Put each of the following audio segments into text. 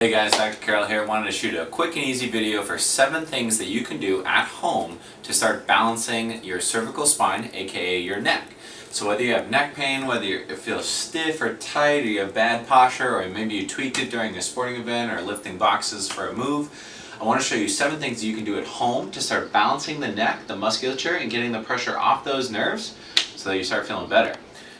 Hey guys, Dr. Carroll here. Wanted to shoot a quick and easy video for 7 things that you can do at home to start balancing your cervical spine, aka your neck. So whether you have neck pain, whether you feel stiff or tight, or you have bad posture, or maybe you tweaked it during a sporting event or lifting boxes for a move, I want to show you 7 things you can do at home to start balancing the neck, the musculature, and getting the pressure off those nerves so that you start feeling better.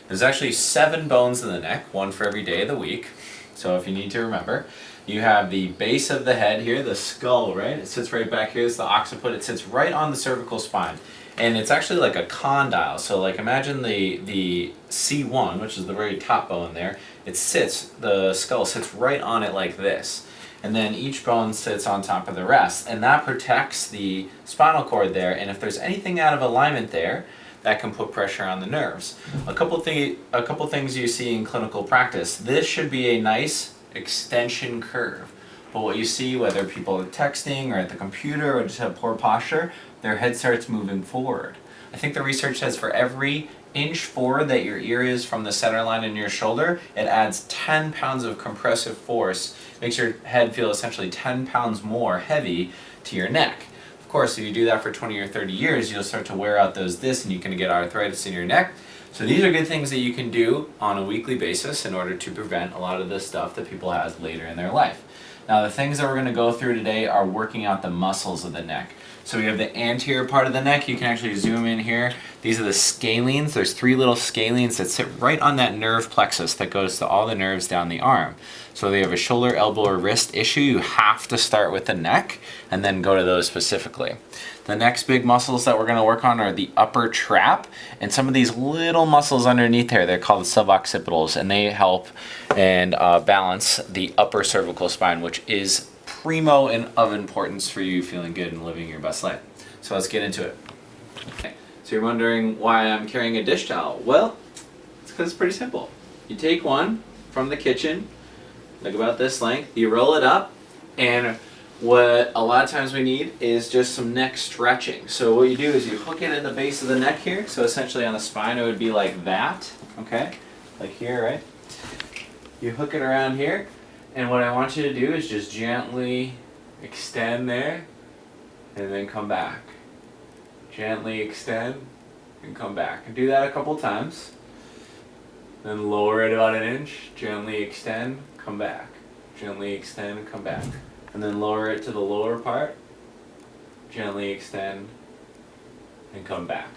There's actually 7 bones in the neck, one for every day of the week. So if you need to remember, you have the base of the head here, the skull, right? It sits right back here. It's the occiput. It sits right on the cervical spine. And it's actually like a condyle. So like imagine the C1, which is the very top bone there. The skull sits right on it like this. And then each bone sits on top of the rest. And that protects the spinal cord there. And if there's anything out of alignment there, that can put pressure on the nerves. A couple things you see in clinical practice. This should be a nice extension curve. But what you see, whether people are texting or at the computer or just have poor posture, their head starts moving forward. I think the research says for every inch forward that your ear is from the center line in your shoulder, it adds 10 pounds of compressive force, makes your head feel essentially 10 pounds more heavy to your neck. Of course, if you do that for 20 or 30 years, you'll start to wear out those discs and you can get arthritis in your neck. So these are good things that you can do on a weekly basis in order to prevent a lot of this stuff that people have later in their life. Now the things that we're going to go through today are working out the muscles of the neck. So we have the anterior part of the neck. You can actually zoom in here. These are the scalenes. There's 3 little scalenes that sit right on that nerve plexus that goes to all the nerves down the arm. So if you have a shoulder, elbow, or wrist issue, you have to start with the neck and then go to those specifically. The next big muscles that we're going to work on are the upper trap and some of these little muscles underneath there. They're called suboccipitals, and they help and balance the upper cervical spine, which is primo and of importance for you feeling good and living your best life. So let's get into it. Okay. So you're wondering why I'm carrying a dish towel. Well, it's because it's pretty simple. You take one from the kitchen, like about this length, you roll it up, and what a lot of times we need is just some neck stretching. So what you do is you hook it at the base of the neck here, so essentially on the spine it would be like that, okay? Like here, right? You hook it around here, and what I want you to do is just gently extend there, and then come back. Gently extend, and come back. And do that a couple times. Then lower it about 1 inch, gently extend, come back. Gently extend, come back. And then lower it to the lower part, gently extend, and come back.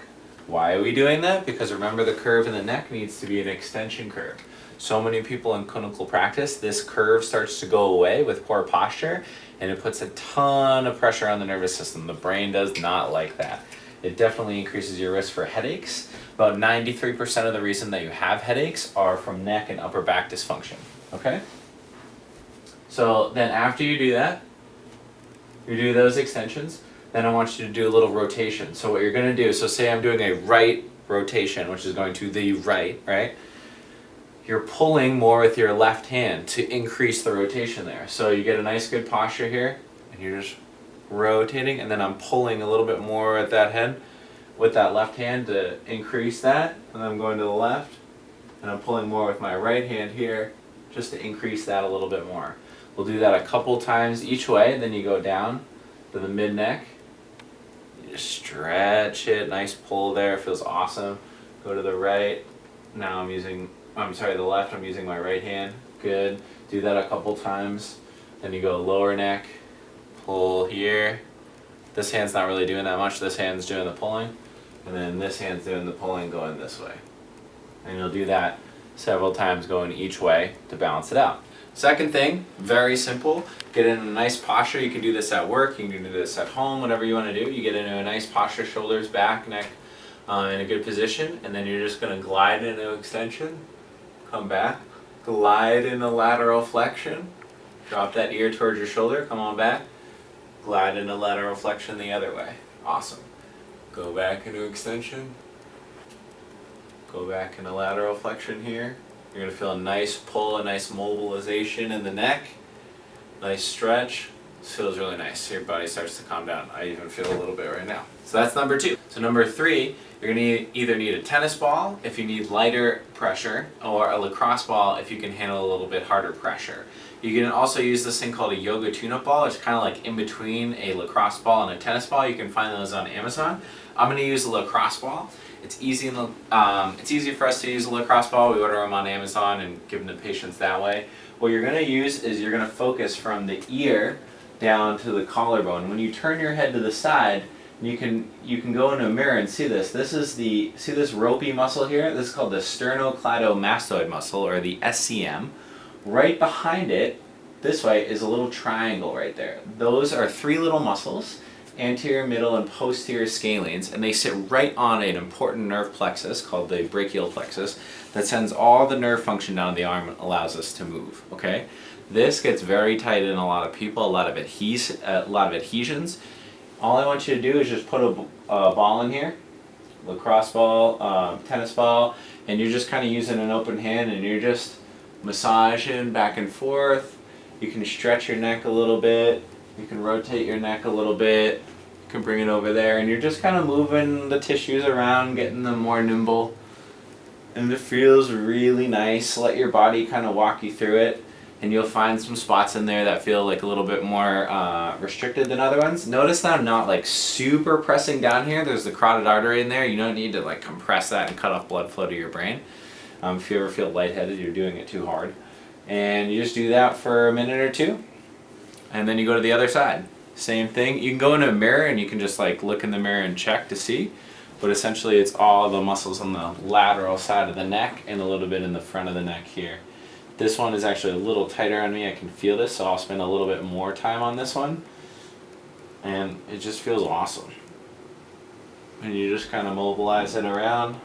Why are we doing that? Because remember, the curve in the neck needs to be an extension curve. So many people in clinical practice, this curve starts to go away with poor posture, and it puts a ton of pressure on the nervous system. The brain does not like that. It definitely increases your risk for headaches. About 93% of the reason that you have headaches are from neck and upper back dysfunction, okay? So then after you do that, you do those extensions, then I want you to do a little rotation. So what you're going to do, so say I'm doing a right rotation, which is going to the right, right? You're pulling more with your left hand to increase the rotation there. So you get a nice good posture here, and you're just rotating, and then I'm pulling a little bit more at that head with that left hand to increase that, and then I'm going to the left, and I'm pulling more with my right hand here just to increase that a little bit more. We'll do that a couple times each way, then you go down to the mid-neck. You just stretch it, nice pull there, feels awesome. Go to the right, now the left, I'm using my right hand. Good, do that a couple times. Then you go lower neck, pull here. This hand's not really doing that much, this hand's doing the pulling. And then this hand's doing the pulling going this way. And you'll do that several times going each way to balance it out. Second thing, very simple, get in a nice posture. You can do this at work, you can do this at home, whatever you want to do. You get into a nice posture, shoulders, back, neck in a good position, and then you're just going to glide into extension, come back, glide into lateral flexion, drop that ear towards your shoulder, come on back, glide into lateral flexion the other way. Awesome. Go back into extension, go back into lateral flexion here. You're going to feel a nice pull, a nice mobilization in the neck. Nice stretch. This feels really nice. So your body starts to calm down. I even feel a little bit right now. So that's number 2. So number 3, you're going to either need a tennis ball if you need lighter pressure, or a lacrosse ball if you can handle a little bit harder pressure. You can also use this thing called a yoga tune-up ball. It's kind of like in between a lacrosse ball and a tennis ball. You can find those on Amazon. I'm going to use a lacrosse ball. It's easy for us to use a lacrosse ball. We order them on Amazon and give them to patients that way. What you're going to use is you're going to focus from the ear down to the collarbone. When you turn your head to the side, you can go into a mirror and see this. See this ropey muscle here? This is called the sternocleidomastoid muscle, or the SCM. Right behind it, this way, is a little triangle right there. Those are 3 little muscles, anterior, middle, and posterior scalenes, and they sit right on an important nerve plexus called the brachial plexus that sends all the nerve function down the arm and allows us to move, okay? This gets very tight in a lot of people, a lot of adhesions. All I want you to do is just put a ball in here, lacrosse ball, tennis ball, and you're just kind of using an open hand, and you're just massaging back and forth. You can stretch your neck a little bit. You can rotate your neck a little bit. You can bring it over there, and you're just kind of moving the tissues around, getting them more nimble. And it feels really nice. Let your body kind of walk you through it, and you'll find some spots in there that feel like a little bit more restricted than other ones. Notice that I'm not like super pressing down here. There's the carotid artery in there. You don't need to like compress that and cut off blood flow to your brain. If you ever feel lightheaded, you're doing it too hard. And you just do that for a minute or 2, and then you go to the other side. Same thing. You can go into a mirror and you can just like look in the mirror and check to see, but essentially it's all the muscles on the lateral side of the neck and a little bit in the front of the neck here. This one is actually a little tighter on me. I can feel this, so I'll spend a little bit more time on this one, and it just feels awesome. And you just kind of mobilize it around,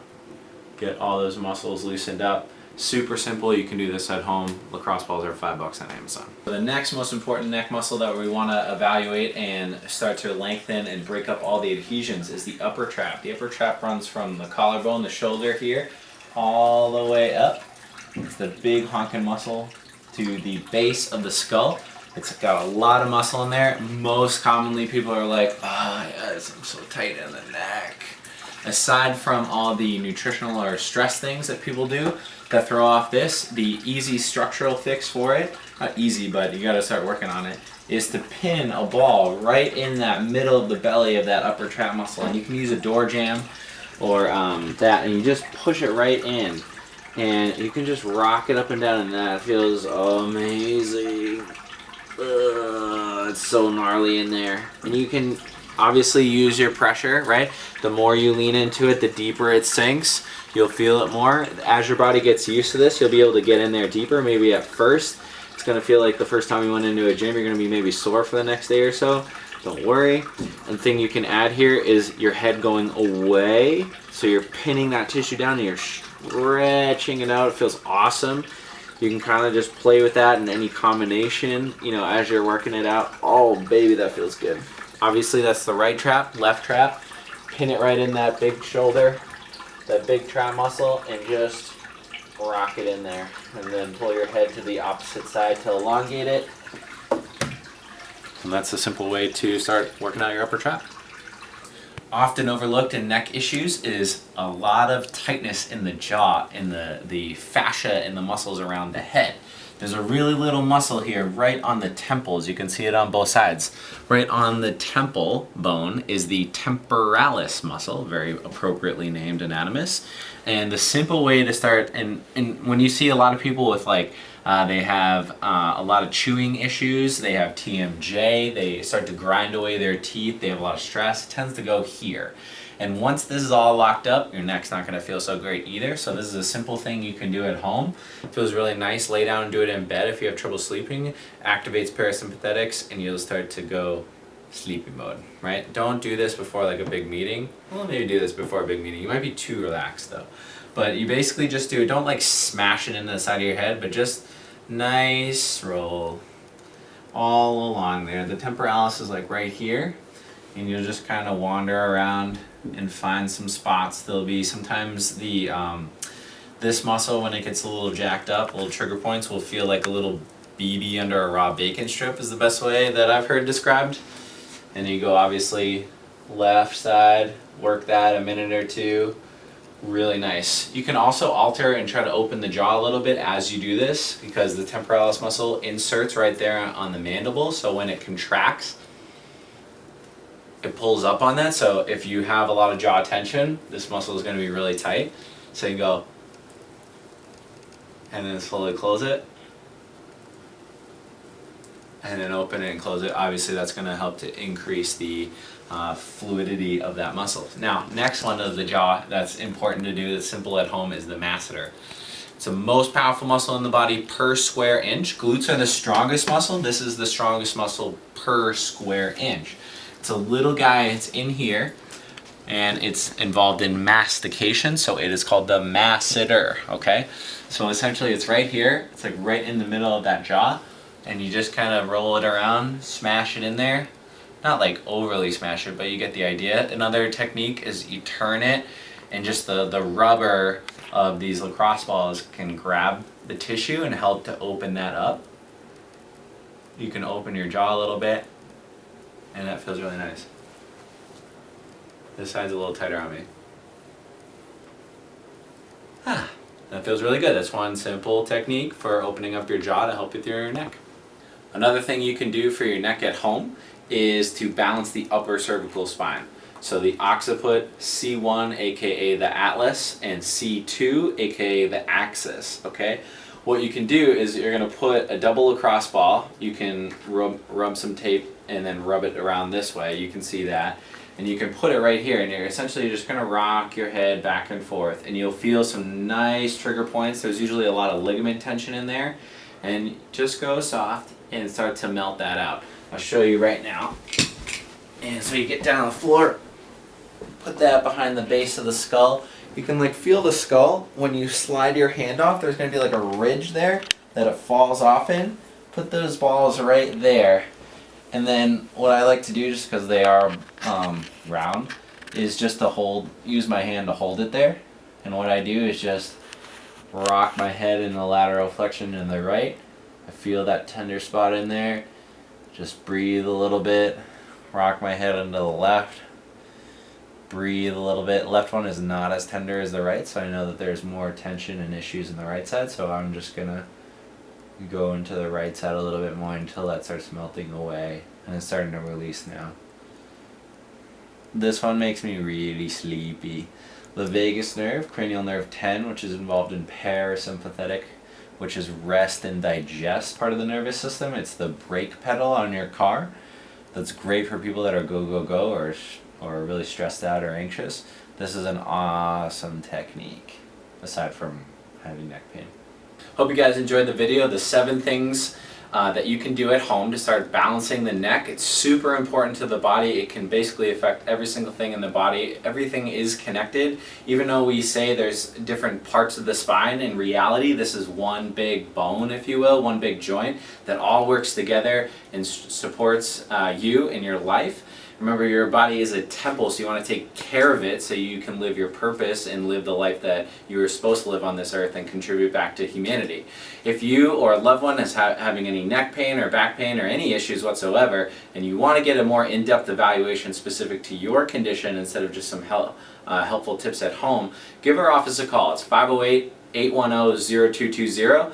get all those muscles loosened up. Super simple. You can do this at home. Lacrosse balls are $5 on Amazon. The next most important neck muscle that we want to evaluate and start to lengthen and break up all the adhesions is the upper trap. The upper trap runs from the collarbone, the shoulder here, all the way up. It's the big honking muscle to the base of the skull. It's got a lot of muscle in there. Most commonly people are like, oh yes, I'm so tight in the neck. Aside from all the nutritional or stress things that people do that throw off this, the easy structural fix for it, not easy, but you gotta start working on it, is to pin a ball right in that middle of the belly of that upper trap muscle. And you can use a door jamb or that, and you just push it right in. And you can just rock it up and down, and that feels amazing. It's so gnarly in there. And you can obviously use your pressure, right? The more you lean into it, the deeper it sinks. You'll feel it more. As your body gets used to this, you'll be able to get in there deeper. Maybe at first, it's going to feel like the first time you went into a gym, you're going to be maybe sore for the next day or so. Don't worry. And the thing you can add here is your head going away. So you're pinning that tissue down and you're stretching it out. It feels awesome. You can kind of just play with that in any combination, you know, as you're working it out. Oh, baby, that feels good. Obviously, that's the right trap, left trap. Pin it right in that big shoulder, that big trap muscle, and just rock it in there. And then pull your head to the opposite side to elongate it. And that's a simple way to start working out your upper trap. Often overlooked in neck issues is a lot of tightness in the jaw, in the fascia in the muscles around the head. There's a really little muscle here right on the temples. You can see it on both sides. Right on the temple bone is the temporalis muscle, very appropriately named anatomist. And the simple way to start, and when you see a lot of people with like, they have a lot of chewing issues, they have TMJ, they start to grind away their teeth, they have a lot of stress, it tends to go here. And once this is all locked up, your neck's not gonna feel so great either. So this is a simple thing you can do at home. It feels really nice. Lay down and do it in bed if you have trouble sleeping. Activates parasympathetics and you'll start to go sleepy mode, right? Don't do this before like a big meeting. Well, maybe do this before a big meeting. You might be too relaxed though. But you basically just do it. Don't like smash it into the side of your head, but just nice roll all along there. The temporalis is like right here, and you'll just kind of wander around and find some spots. There'll be sometimes the this muscle, when it gets a little jacked up, little trigger points will feel like a little BB under a raw bacon strip is the best way that I've heard described. And you go obviously left side, work that a minute or two. Really nice. You can also alter and try to open the jaw a little bit as you do this, because the temporalis muscle inserts right there on the mandible, so when it contracts, it pulls up on that. So if you have a lot of jaw tension, this muscle is going to be really tight. So you go, and then slowly close it, and then open it and close it. Obviously that's going to help to increase the fluidity of that muscle. Now, next one of the jaw that's important to do, that's simple at home, is the masseter. It's the most powerful muscle in the body per square inch. Glutes are the strongest muscle. This is the strongest muscle per square inch. It's a little guy, it's in here, and it's involved in mastication, so it is called the masseter, okay? So essentially it's right here, it's like right in the middle of that jaw, and you just kind of roll it around, smash it in there. Not like overly smash it, but you get the idea. Another technique is you turn it, and just the rubber of these lacrosse balls can grab the tissue and help to open that up. You can open your jaw a little bit, and that feels really nice. This side's a little tighter on me. That feels really good. That's one simple technique for opening up your jaw to help with your neck. Another thing you can do for your neck at home is to balance the upper cervical spine. So the occiput, C1 aka the atlas, and C2 aka the axis, okay? What you can do is you're going to put a double lacrosse ball. You can rub some tape and then rub it around this way. You can see that. And you can put it right here, and you're essentially just going to rock your head back and forth, and you'll feel some nice trigger points. There's usually a lot of ligament tension in there, and just go soft and start to melt that out. I'll show you right now. And so you get down on the floor, put that behind the base of the skull. You can like feel the skull. When you slide your hand off, there's going to be like a ridge there that it falls off in. Put those balls right there. And then what I like to do, just because they are round, is just to use my hand to hold it there. And what I do is just rock my head in the lateral flexion in the right. I feel that tender spot in there. Just breathe a little bit, rock my head into the left, breathe a little bit. Left one is not as tender as the right, so I know that there's more tension and issues in the right side, so I'm just gonna go into the right side a little bit more until that starts melting away, and it's starting to release now. This one makes me really sleepy. The vagus nerve, cranial nerve 10, which is involved in parasympathetic, which is rest and digest part of the nervous system. It's the brake pedal on your car. That's great for people that are go or really stressed out or anxious. This is an awesome technique, aside from having neck pain. Hope you guys enjoyed the video, the 7 things that you can do at home to start balancing the neck. It's super important to the body. It can basically affect every single thing in the body. Everything is connected. Even though we say there's different parts of the spine, in reality this is one big bone, if you will, one big joint that all works together and supports you in your life. Remember, your body is a temple, so you want to take care of it so you can live your purpose and live the life that you were supposed to live on this earth and contribute back to humanity. If you or a loved one is having any neck pain or back pain or any issues whatsoever, and you want to get a more in-depth evaluation specific to your condition instead of just some helpful tips at home, give our office a call. It's 508-810-0220.